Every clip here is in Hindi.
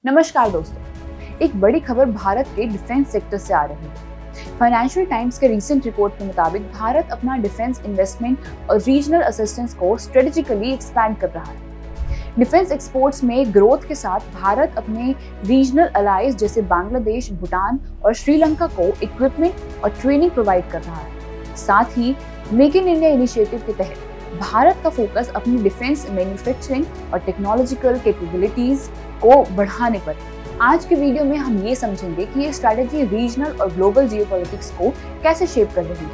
नमस्कार दोस्तों, एक बड़ी खबर भारत के डिफेंस सेक्टर से आ रही है। फाइनेंशियल टाइम्स के रीसेंट रिपोर्ट के मुताबिक भारत अपना डिफेंस इन्वेस्टमेंट और रीजनल असिस्टेंस को स्ट्रेटेजिकली एक्सपैंड कर रहा है। डिफेंस एक्सपोर्ट्स में ग्रोथ के साथ भारत अपने रीजनल अलाइज जैसे बांग्लादेश, भूटान और श्रीलंका को इक्विपमेंट और ट्रेनिंग प्रोवाइड कर रहा है। साथ ही मेक इन इंडिया इनिशिएटिव के तहत भारत का फोकस अपनी डिफेंस मैन्युफैक्चरिंग और टेक्नोलॉजिकल कैपेबिलिटीज को बढ़ाने पर। आज के वीडियो में हम ये समझेंगे कि ये स्ट्रैटेजी रीजनल और ग्लोबल जियोपॉलिटिक्स को कैसे शेप कर रही है।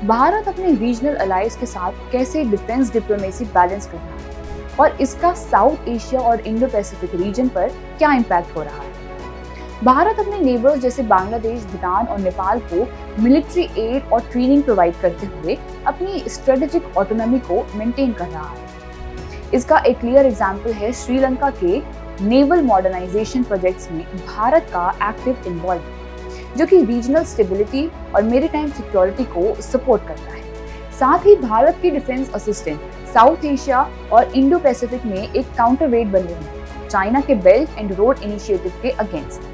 भारत अपने रीजनल अलाइज के साथ कैसे डिफेंस डिप्लोमेसी बैलेंस कर रहा है और इसका साउथ एशिया और इंडो पैसिफिक रीजन पर क्या इम्पैक्ट हो रहा है। भारत अपने नेबर्स जैसे बांग्लादेश, भूटान और नेपाल को मिलिट्री एड और ट्रेनिंग प्रोवाइड करते हुए अपनी स्ट्रेटेजिक ऑटोनॉमी को मेंटेन कर रहा है। इसका एक क्लियर एग्जांपल है श्रीलंका के नेवल मॉडर्नाइजेशन प्रोजेक्ट्स में भारत का एक्टिव इन्वॉल्वमेंट, जो कि रीजनल स्टेबिलिटी और मैरीटाइम सिक्योरिटी को सपोर्ट करता है। साथ ही भारत की डिफेंस असिस्टेंट साउथ एशिया और इंडो पैसिफिक में एक काउंटरवेट बन रही है चाइना के बेल्ट एंड रोड इनिशिएटिव के अगेंस्ट।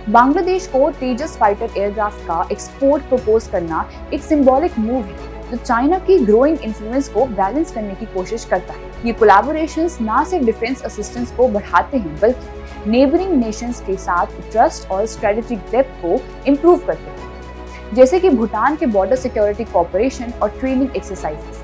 बांग्लादेश को तेजस फाइटर एयरक्राफ्ट का एक्सपोर्ट प्रपोज करना एक सिंबॉलिक मूव है जो चाइना की ग्रोइंग इन्फ्लुएंस को बैलेंस करने की कोशिश करता है। ये कोलैबोरेशंस ना सिर्फ डिफेंस असिस्टेंस को बढ़ाते हैं बल्कि नेबरिंग नेशंस के साथ ट्रस्ट और स्ट्रेटेजिक डेप्थ को इम्प्रूव करते हैं, जैसे कि भूटान के बॉर्डर सिक्योरिटी कोऑपरेशन और ट्रेनिंग एक्सरसाइजेस।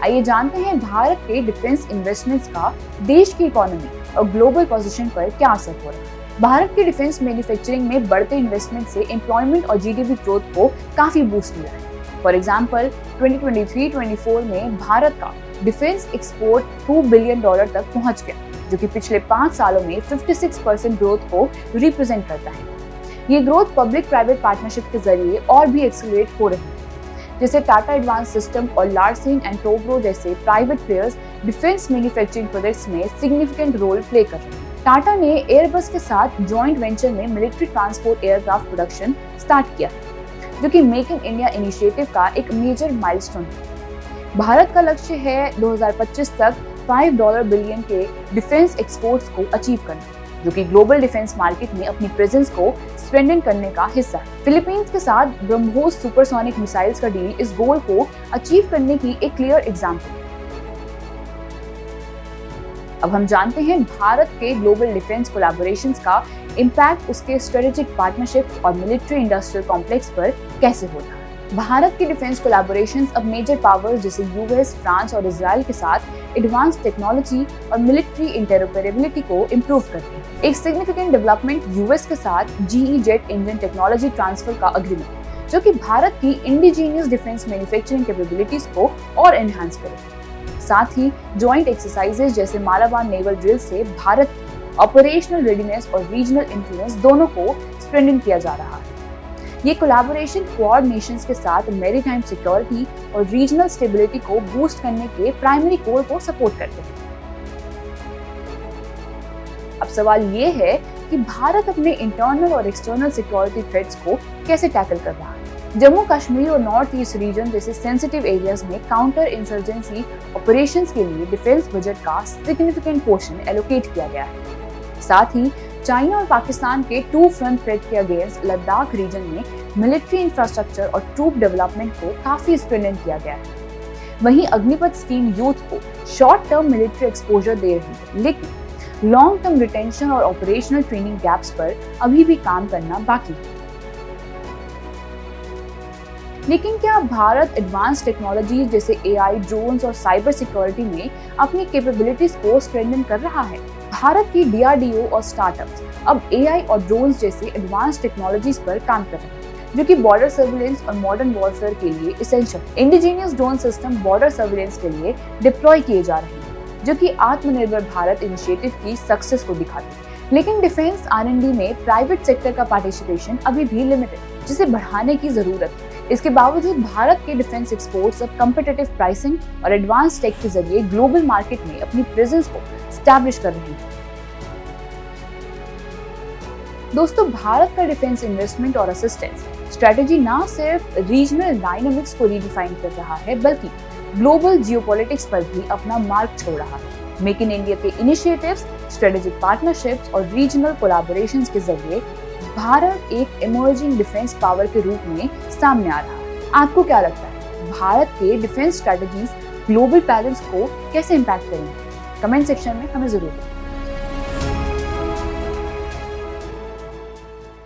आइए जानते हैं भारत के डिफेंस इन्वेस्टमेंट्स का देश की इकोनॉमी और ग्लोबल पोजीशन पर क्या असर हो रहा है। भारत की डिफेंस मैन्युफैक्चरिंग में बढ़ते इन्वेस्टमेंट से एम्प्लॉयमेंट और जीडीपी ग्रोथ को काफी बूस्ट मिला है। फॉर एग्जांपल 2023-24 में भारत का डिफेंस एक्सपोर्ट $2 बिलियन तक पहुंच गया, जो कि पिछले 5 सालों में 56% ग्रोथ को रिप्रेजेंट करता है। ये ग्रोथ पब्लिक प्राइवेट पार्टनरशिप के जरिए और भी एक्सेलरेट हो रही है, जैसे टाटा एडवांस सिस्टम और लार्सन एंड टोब्रो जैसे private players defence manufacturing projects में सिग्निफिकेंट रोल प्ले कर रहे हैं। टाटा ने एयरबस के साथ जॉइंट वेंचर में military transport aircraft production start किया है, जो कि मेक इन इंडिया इनिशिएटिव का एक मेजर माइलस्टोन है। भारत का लक्ष्य है 2025 तक $5 बिलियन के डिफेंस एक्सपोर्ट्स को अचीव करना, जो कि ग्लोबल डिफेंस मार्केट में अपनी प्रेजेंस को स्ट्रेंथन करने का हिस्सा है। फिलीपींस के साथ ब्रह्मोस सुपरसोनिक मिसाइल्स का डील इस गोल को अचीव करने की एक क्लियर एग्जांपल है। अब हम जानते हैं भारत के ग्लोबल डिफेंस कोलैबोरेशंस का इम्पैक्ट उसके स्ट्रेटेजिक पार्टनरशिप्स और मिलिट्री इंडस्ट्रियल कॉम्प्लेक्स पर कैसे होता है। भारत की डिफेंस कोलैबोरेशंस अब मेजर पावर्स जैसे यूएस, फ्रांस और इजराइल के साथ एडवांस टेक्नोलॉजी और मिलिट्री इंटरऑपरेबिलिटी को इम्प्रूव करती है। एक सिग्निफिकेंट डेवलपमेंट यूएस के साथ GE jet engine technology transfer का अग्रीमेंट, जो कि भारत की इंडिजीनियस डिफेंस मैन्युफैक्चरिंग कैपेबिलिटीज को और एनहांस करेगा। साथ ही जॉइंट एक्सरसाइजेज जैसे मालाबार नेवल ड्रिल से भारत की ऑपरेशनल रेडीनेस और रीजनल इन्फ्लुएंस दोनों को स्ट्रेंथन किया जा रहा है। ये कोलैबोरेशन क्वाड नेशंस के साथ मैरीटाइम सिक्योरिटी और रीजनल स्टेबिलिटी को बूस्ट करने के प्राइमरी गोल को सपोर्ट करते हैं। अब सवाल ये है कि भारत अपने इंटरनल और एक्सटर्नल सिक्योरिटी थ्रेट्स को कैसे टैकल कर रहा है। जम्मू कश्मीर और नॉर्थ ईस्ट रीजन जैसे सेंसिटिव एरियाज में काउंटर इंसर्जेंसी ऑपरेशंस के लिए डिफेंस बजट का सिग्निफिकेंट पोर्शन एलोकेट किया गया है। साथ ही चाइना और पाकिस्तान के टू फ्रंट थ्रेट के अगेंस्ट लद्दाख रीजन में मिलिट्री इंफ्रास्ट्रक्चर और ट्रूप डेवलपमेंट को काफी स्ट्रेंथन किया गया है। वहीं अग्निपथ स्कीम यूथ को शॉर्ट टर्म मिलिट्री एक्सपोजर दे रही है, लेकिन लॉन्ग टर्म रिटेंशन और ऑपरेशनल ट्रेनिंग गैप्स पर अभी भी काम करना बाकी है। लेकिन क्या भारत एडवांस टेक्नोलॉजी जैसे एआई, ड्रोन्स और साइबर सिक्योरिटी में अपनी कैपेबिलिटीज को स्ट्रेंथन कर रहा है। भारत की डीआरडीओ और स्टार्टअप्स अब एआई और ड्रोन्स जैसे एडवांस टेक्नोलॉजीज पर काम कर रहे हैं, जो कि बॉर्डर सर्विलेंस और मॉडर्न वॉरफेयर के लिए इसेंशियल है। Indigenous drone system border surveillance के लिए डिप्लॉय किए जा रहे हैं, जो कि आत्मनिर्भर भारत इनिशिएटिव की सक्सेस को दिखाते हैं। लेकिन डिफेंस आर&डी में प्राइवेट सेक्टर का पार्टिसिपेशन अभी भी लिमिटेड, जिसे बढ़ाने की जरूरत है। इसके बावजूद भारत के डिफेंस एक्सपोर्ट्स अब कम्पिटिटिव प्राइसिंग और एडवांस टेक के जरिए ग्लोबल मार्केट में अपनी प्रेजेंस को स्टैब्लिश कर रहे हैं। दोस्तों, भारत का डिफेंस इन्वेस्टमेंट और असिस्टेंस स्ट्रेटेजी ना सिर्फ रीजनल डायनामिक्स को रीडिफाइन कर रहा है, बल्कि ग्लोबल जियोपॉलिटिक्स पर भी अपना मार्क छोड़ रहा है। मेक इन इंडिया के इनिशिएटिव्स, स्ट्रेटेजिक पार्टनरशिप्स और रीजनल कोलैबोरेशंस के जरिए भारत एक इमर्जिंग डिफेंस पावर के रूप में सामने आ रहा है। आपको क्या लगता है, भारत के डिफेंस स्ट्रेटजीज ग्लोबल बैलेंस को कैसे इम्पैक्ट करेंगे? कमेंट सेक्शन में हमें जरूर बताएं।